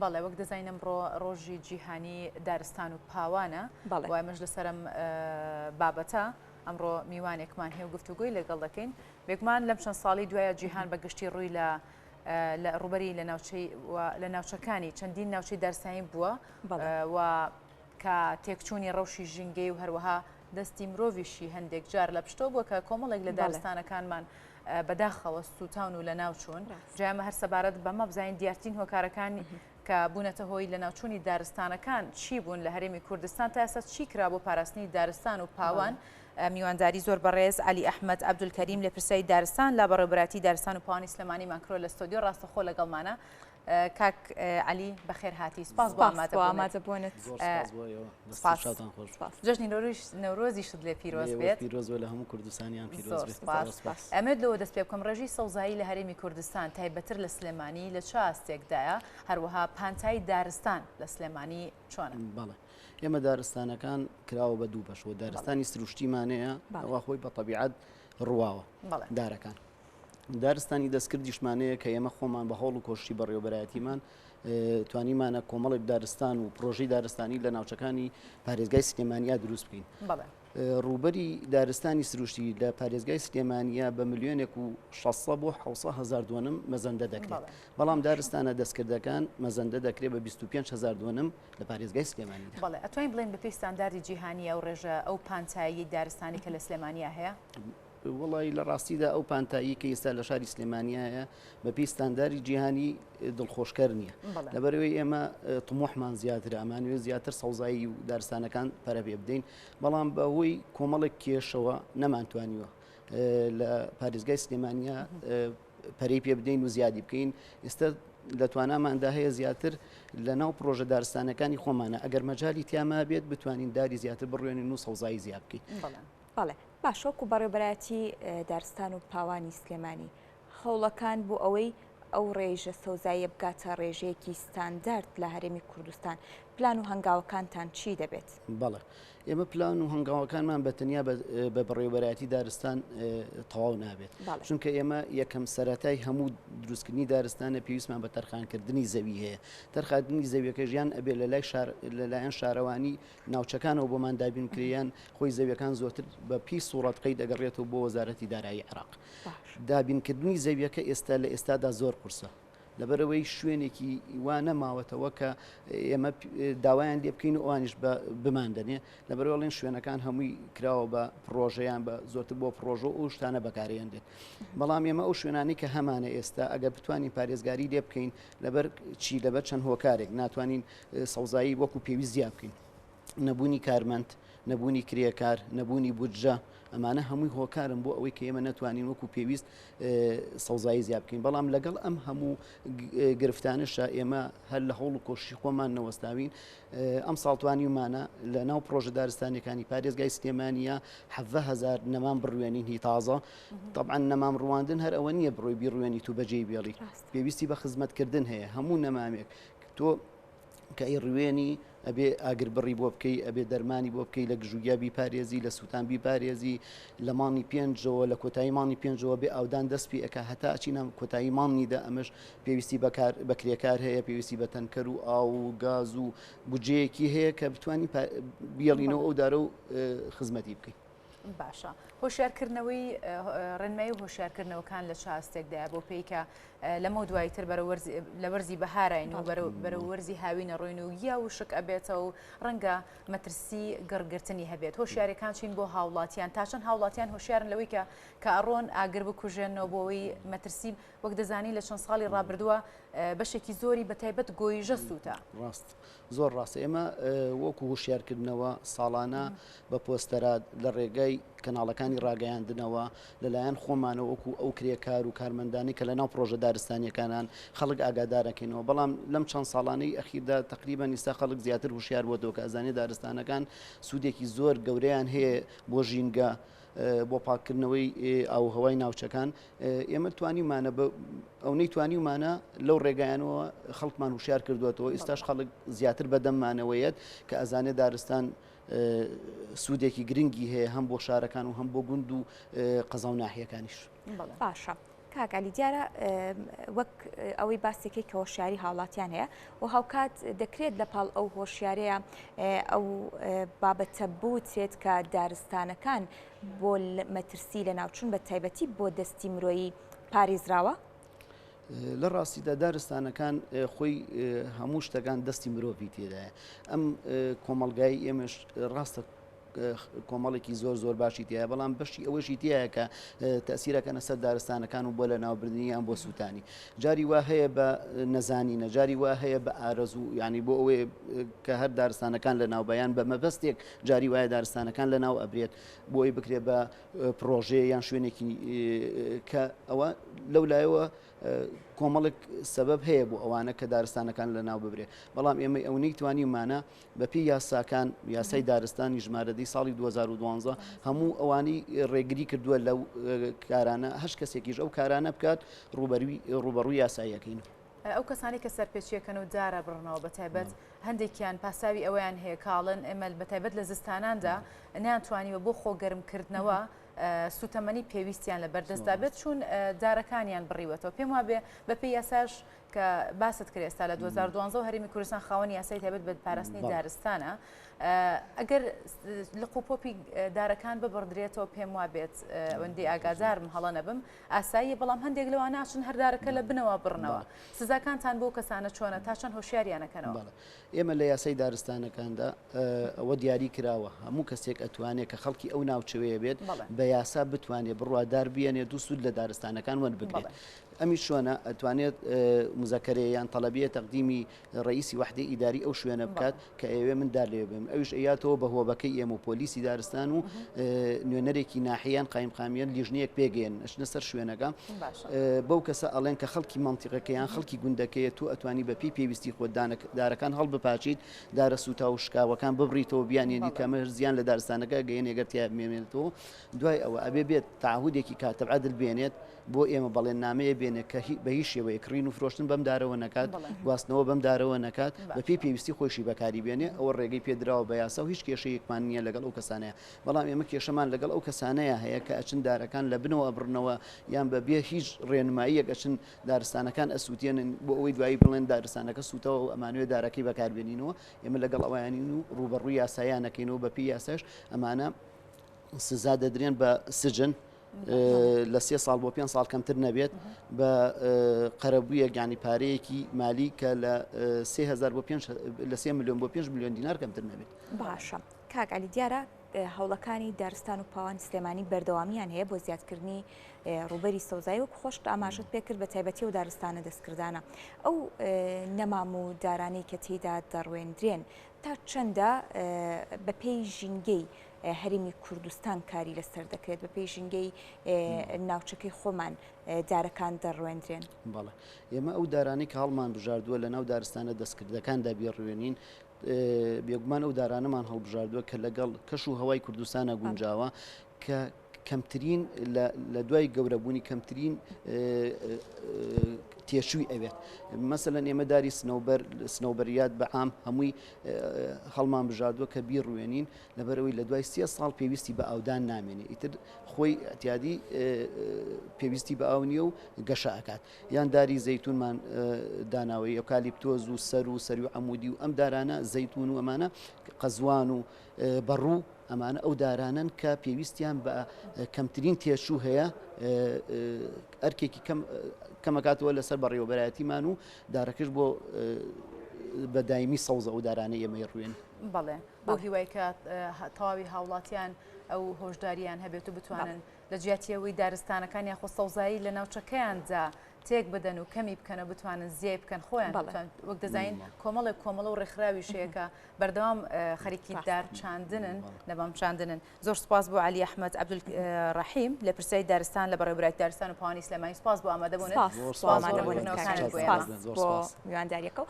بەڵێ وەک دەزانین ئەمڕۆ ڕۆژی جیهانی دارستان و پاوانە وای مەش لەسەرم بابەتە ئەمڕۆ میوانێکمان هەیە و گفتوگوی لەگەڵ دەکەین بێگومان لەم چەند ساڵی دوایە جیهان بە گشتی ڕووی لە ڕوبەری لە ناوچەکانی چەندین ناوچەی دارستانی بووە و کە تێکچوونی ڕەوشی ژینگەی و هەروەها دەستی مرۆڤیشی هەندێک جار لە پشتۆ بووە کە کۆمەڵێک لە دارستانەکانمان بەداخەوە سوتاون و لە ناوچوون جامە هەر سەبارەت بەمە بزانین دیارترین هۆکارەکانی کە بوونەتە هۆی لە ناوچوونی دارستانەکان چی بوون لە هەرێمی کوردستان تا ئێستا چی کرا بۆ پاراستنی دارستان و پاوان میوانداری زۆر بەڕێز علی ئەحمەد عەبدولکەریم لە پرسیاری دارستان لا بەڕێوەبەراتی دارستان و پاوانی سلێمانی ماکرۆ لە ستۆدیۆ ڕاستەخۆ لەگەڵمانە کاک علی بەخێر هاتی سپاس بۆ ئامادەبوونت جژنی نەورۆزیشت لێ پیرۆز بێت پیرۆز لە هەموو کوردستانیان پیرۆز بێت ئەمەد لەوە دەست پێ بکەم ڕێژی سەوزایی لە هەرێمی کوردستان تایبەتر لە سلێمانی لە چ ئاستێکدایە هەروەها پانتای دارستان لە سلێمانی چۆنە؟ بەڵێ ئێمە دارستانەکان کراوە بە دوو بەشەوە دارستانی سروشتیمانەیە ئەوە خۆی بە تەبیعەت ڕواوە دارەکان دارستانی دەستکردیشمانەیە کە ئێمە خۆمان بە هەوڵ و کۆشتی بەڕێوەبەرایەتیمان توانیمانە کۆمەڵێک دارستان و پرۆژەی دارستانی لە ناوچەکانی پارێزگای سلێمانیا دروست بکەین ڕوبەری دارستانی سروشتی لە پارێزگای سلێمانیا بە ملیۆنێک و 600 بۆ 700,000 دووەنم مەزەندە دەکرێت بەڵام دارستانە دەستکردەکان مەزەندە دەکرێت بە 25,000 دووەنم لە پارێزگای سلێمانیدا. بەڵێ ئەتوانین بڵێن بەپێی ستانداردی جیهانی ئەو ڕێژە ئەو پانتایی دارستانی کە لە سلێمانیا هەیە؟ وڵی لە ڕاستیدا ئەو پانتایی کە ئێستا لە شاری سلێمانیایە بە پێی ستانداری جیهانی دڵخۆشکەر نییە لەبەرەوەی ئێمە طموحمان زیاتر ئەمانوێ زیاتر سەوزایی و دارستانەکان پەرەبێ بدەین بەڵام بەهۆی کۆمەڵێک کێشەوە نەمانتوانیوە لە پارێزگای سلێمانیا پەرەی پێ بدەین و زیادی بکەین ئێستا لە تواناماندا هەیە زیاتر لە ناو پرۆژە دارستانەکانی خۆمانە ئەگەر مەجای تیاما بێت بتوانین داری زیاتر بڕوێنین و سەوزایی زیاد بکەین. بەڵێ باشۆک و بەڕێوەبەراتی دارستان و پاوانی سلێمانی هەوڵەکان بوو ئەوەی ئەو ڕێژە سەوزاییە بگاتە ڕێژەیەکی ستاندارد لە هەرێمی کوردستان پلان و هەنگاوەکانتان چی دەبێت؟ بەڵێ ئێمە پلان و هەنگاوەکانمان بەتەنیا بە بەڕێوەبەراتی دارستان تەواو نابێت چونکە ئێمە یەکەم سەرەتای هەموو دروستکردنی دارستانە پێویستمان بە تەرخانکردنی زەوی هەیە تەرخاندنی زەویەکە ژیان ئەبێ لەلایەن شارەوانی ناوچەکانەوە بۆمان دابینکریان خۆی زەویەکان زۆرتر بە پێی سوڵەتقەی دەگەڕێتەوە بۆ وەزارەتی دارایی عێراق دابینکردنی زەویەکە ئێستا لە ئێستادا زۆر قورسە لەبەرەوەی شوێنێکی وا نەماوەتەوە کە ئێمە داوایان لێ بکەین و ئەوانیش بماندنێ لەبەرەوەڵێن شوێنەکان هەمووی کراوە بە پرۆژەیان بە زۆرتر بۆ پرۆژە و شتانە بەکارێن دێت بەڵام ئێمە ئەو شوێنانی کە هەمانە ئێستا ئەگەر بتوانین پارێزگاری لێ بکەین لەبەر چی لەبەر چەند هۆکارێک ناتوانین سەوزایی وەکو پێویست زیاد بکەین نەبوونی کارمەند نەبوونی کرێکار نەبوونی بودجە ئەمانە هەمووی هۆکارن بۆ ئەوەی کە ئێمە نەتوانین وەکو پێویست سەوزایی زیاد بکەین بەڵام لەگەڵ ئەم هەموو گرفتانشە ئێمە هەر لە هەوڵ و کۆشی خۆمان نەوەستاوین ئەم ساڵتوانیمانە لە ناو پرۆژە دارستانەکانی پارێزگای سلێمانیا 7,000 نەمان بڕوێنین هی تازە طبعا نەمام ڕواندن هەر ئەوە نییە بڕۆی بیڕوێنی تو بەجێی بێڵی پێویستی بە خزمەتکردن هەیە هەموو نەمامێک تۆ کە ئەی ڕوێنی ئەبێ ئاگر بڕی بۆ بکەی ئەبێ دەرمانی بۆ بکەی لە گژوگیا بیپارێزی لە سووتان بیپارێزی لە ماڵی پێنجەوە لە کۆتایی ماڵی پێنجەوە بێ ئاودان دەستپی ئەکە هەتا ئەچینە کۆتایی ماڵنیدا ئەمەش پێویستی بە کرێکار هەیە پێویستی بە تەنکەر و ئاو و گاز و بودجەیەکی هەیە کە بتوانین بیڵینەوە ئەو دارە و خزمەتی بکەین. باشە هۆشیارکردنەوەی ڕێنمایی و هۆشیارکردنەوەکان لە چاستێکدایە بۆ پێیکە لەمە دواییتر لە وەرزی بەهارین و بەرە وەرزی هاوینە ڕۆین و یا و شک ئەبێتەوە و ڕەنگە مەترسی گەڕگرتنی هەبێت هۆشیارەکان چین بۆ هاوڵاتیان تا چەند هاوڵاتیان هۆشیارن لەوەی کە ئەڕۆن ئاگر بکوژێنەوە بۆەوەی مەترسی وەک دەزانی لە چەند ساڵی ڕابردووە بەشێکی زۆری بەتایبەت گۆیژە سووتە ڕاست زۆر ڕاستە ئێمە وەکو هۆشیارکردنەوە ساڵانە بە پۆستەرات لە ڕێگەی کەناڵەکانی ڕاگەیاندنەوە لەلایەن خۆمانە وەکو ئەو کرێکار و کارمەندانی کە لە ناو پرۆژە دارستانیەکانان خەڵک ئاگادارەکەینەوە بەڵام لەم چەند ساڵانەی ئەخیردا تقریبان ئێستا خەڵک زیاتر هوشیار بۆتەوە کە ئەزانێ دارستانەکان سوودێکی زۆر گەورەیان هەیە بۆ ژینگە بۆ پاکردنەوەی ئاوهەوای ناوچەکان ئێمە توانیمانە ئەو نەیتوانیمانە لەو ڕێگایانەوە خەڵکمان هوشیار کردوێتەوە ئێستاش خەڵک زیاتر بەدەممانەوەیەت کە ئەزانێ دارستان سوودێکی گرنگی هەیە هەم بۆ شارەکان و هەم بۆ گوند و قەزا و ناحیەکانیش. باشە کاکالی دیارە وەک ئەوەی باسێکی کە هۆشیاری هاوڵاتیان هەیە و هاوکات دەکرێت لە پاڵ ئەو هۆشیارەیە ئەو بابەتە بوترێت کە دارستانەکان بۆ مەترسی لە ناوچوون بە تایبەتی بۆ دەستی مرۆیی پارێزراوە؟ لە ڕاستیدا دارستانەکان خۆی هەموو شتەکان دەستی مرۆڤی تێدایە. ئەم کۆمەڵگای ئێمەش ڕاستە کۆمەڵێکی زۆر باشی تایە، بەڵام بەشی ئەوەشی تایە کە تەسیرەکەنە سەر دارستانەکان و بۆ لە ناوبردنیان بۆ سووتانی. جاری وا هەیە بە نەزانینە، جاری وا هەیە بە ئارەزوو، ینی بۆ ئەوەیە کە هەر دارستانەکان لە ناوبەیان بە مەبەستێک جاری وایە دارستانەکان لە ناو ئەبرێت بۆی بکرێت بە پرۆژێ یان شوێنێکی کە ئەوە لەولایەوە کۆمەڵک سەبەب هەیە بۆ ئەوانە کە دارستانەکان لە ناو ببرێ. بەڵام ئێمە ئەوەی توانیمانە بەپی یاساکان یاسای دارستانی ژمارەدەی ساڵی 2012 هەموو ئەوانی ڕێگری کردووە لەو کارانە هەش کەسێکیش ئەو کارانە بکات ڕوبەڕووی یاساییەکەین. ئەو کەسانی کە سەرپێچیەکەن و دارە بڕنەوە بەتایبەت هەندێکیان پاساوی ئەویان هەیە کاڵن ئێمە بەتایبەت لە زستاناندا ناتوانیوە بۆ خۆگەرمکردنەوە سوتەمەنی پێویستیان لە بەردەستدا بێت چون دارەکانیان بڕیوەتەوە. پێم وابێ بەپێی یاساش کە باست کرێ ئێستا لە 2012 هەرێمی کوردستان خاوەنی یاسای تایبەت بە پاراستنی دارستانە، ئەگەر لە قوپۆپی دارەکان ببڕدرێتەوە پێم وابێت ئەوەندەی ئاگادارم هەڵە نەبم ئاسایی، بەڵام هەندێک لەوانە ناچن هەر دارەکە لە بنەوە بڕنەوە. سزاکانتان بۆ کەسانە چۆنە تا چەند هۆشیاریانەکەنەوە؟ ئێمە لە یاسای دارستانەکاندا ئەوە دیاری کراوە هەموو کەسێک ئەتوانێت کە خەڵکی ئەو ناوچەوەیە بێت بە یاسا بتوانێت بڕوادار بێنێت دوو سوود لە دارستانەکان وەربگرێت. ئەمی شوێنە ئەتوانێت مزەکەرەیان تەڵەبیە تەقدیمی ڕئیسی وحدەی ئیداری ئەو شوێنە بکات کە ئێوێ من دار لێ بێم. ئەوش ئەیاتەوە بە هۆبەکەی ئێمە و پۆلیسی دارستان و نوێنەرێکی ناحیان قایمقامیان لیژنەیەک پێگەێن ئەچنە سەر شوێنەکە بەو کەسە ئەڵێن کە خەڵکی منتیقەکەیان خەڵکی گوندەکەیە تو ئەتوانی بە پێویستی خۆ دارەکان هەڵ بپاچیت دارە سوتا و شکاوەکان ببڕیتەوە بیانێنی کەمە زیان لە دارستانەکە گەیەن ئەگەر مێنێتەوە. دوای ئەوە ئەبێ بێت تعهودێکی کاتەبعادل بێنێت بۆ ئێمە بەڵێن نامەیە بێنێ کە بە هیچ شێوەیە کڕین و فرۆشتن بەم دارەوە نەکات، گواستنەوە بەم دارەوە نەکات، بە پێویستی خۆشی بەکاری بێنێ. ئەوە ڕێگەی پێدراوە بە یاسا و هیچ کێشەیەکمان نییە لەگەڵ ئەو کەسانەیە. بەڵام ئێمە کێشەمان لەگەڵ ئەو کەسانەیە هەیە کە ئەچن دارەکان لە بنەوە ئەبڕنەوە یان بەبێ هیچ ڕێنماییەک ئەچن دارستانەکان ئەسووتێنن بۆ ئەوەی دوایی بڵێن دارستانەکە سوتەوە و ئەمانوێت دارەکەی بەکاربێنینەوە. ئێمە لەگەڵ ئەویانین و ڕوبەڕووی یاساییانەکەینەوە بەپی یاساش ئەمانە سزا دەدرێن بە سجن لە 3 ساڵ بۆ 5 ساڵ کەمتر نەبێت بە قەرەبوویەک ینی پارەیەکی مالی کە لە 3 میلیۆن بۆ 5 میلیۆن دینار کەمتر نەبێت. باشە کاکالی دیارە هەوڵەکانی دارستان و پاوانی سلێمانی بەردەوامیان هەیە بۆ زیادکردنی ڕوبەری سەوزایی وەک خۆشت ئاماژت پێکرد بە تایبەتی و دارستانە دەستکردانە. ئەو نەمام و دارانەی کە تێیدا دەڕوێندرێن تا چەندە بە پێی ژینگەی هەرێمی کوردستان کاری لەسەر دەکرێت بە پێی ژینگەی ناوچەکەی خۆمان دارەکان دەڕوێندرێن؟ بەڵێ ئێمە ئەو دارانەی کە هەڵمان بژاردووە لە ناو دارستانە دەستکردەکاندا بێڕوێنین بێگومان ئەو دارانەمان هەڵبژاردووە کە لەگەڵ کەش و هەوای کوردستانە گونجاوە کە کەمترین لە دوای گەورەبوونی کەمترین تێشووی ئەوێت. مەسەلەن ئێمە داری سنەوبەریات بە عام هەمووی هەڵمان بژاردووە کە بیڕوێنین لەبەرەوەی لە دوای 3 ساڵ پێویستی بە ئاودان نامێنێ ئیتر خۆی ئەتیادی پێویستی بە ئاو نییە و گەشە ئەکات. یان داری زەیتونمان داناوی ئۆکالیپتۆز و سەر و عەمودی و ئەم دارانە زەیتون و ئەمانە قەزوان و بەڕوو ئەمانە ئەو دارانن کە پێویستیان بە کەمترین تێشوو هەیە ئەرکێکی کەمەکاتەوە لەسەر بەڕێوەبەرایەتیمان و دارەکەش بۆ بە دایمی سەوزە و دارانەی ئێمە ڕوێن. بەڵێ بۆ هیوای کە تەواوی هاوڵاتیان ئەو هۆشداریان هەبێت و بتوانن لە جیاتیەوەی دارستانەکان یاخۆ سەوزایی لە ناوچەکەیاندا تێک بدەن و کەمی بکەنە بتوانن زیای بکەن خۆیان وەک دەزانین کۆمەڵە و ڕێکخراوی شەیەکە بەردەوام خەریکی دار چاندنن لەبام چاندنن. زۆر سپاس بۆ علی ئەحمەد عەبدولڕەحیم لە پرسیاری دارستان لە بەڕێوەبەری دارستان و پاوانی سلێمانی. سپاس بۆ ئامادەبوونت، بۆ میوانداریەکە و